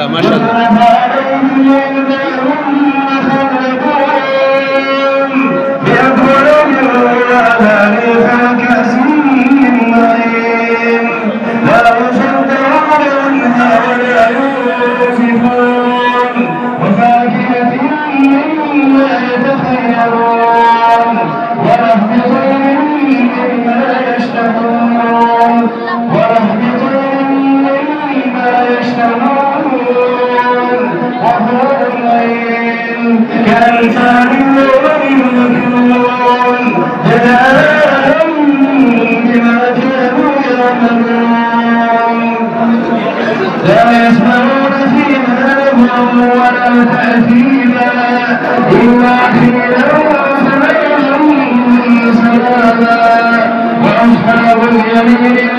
الله ما شاء الله. لا يسمعون فيها لغوا ولا تأثيما إلا قيلا سلاما سلاما وأصحاب اليمين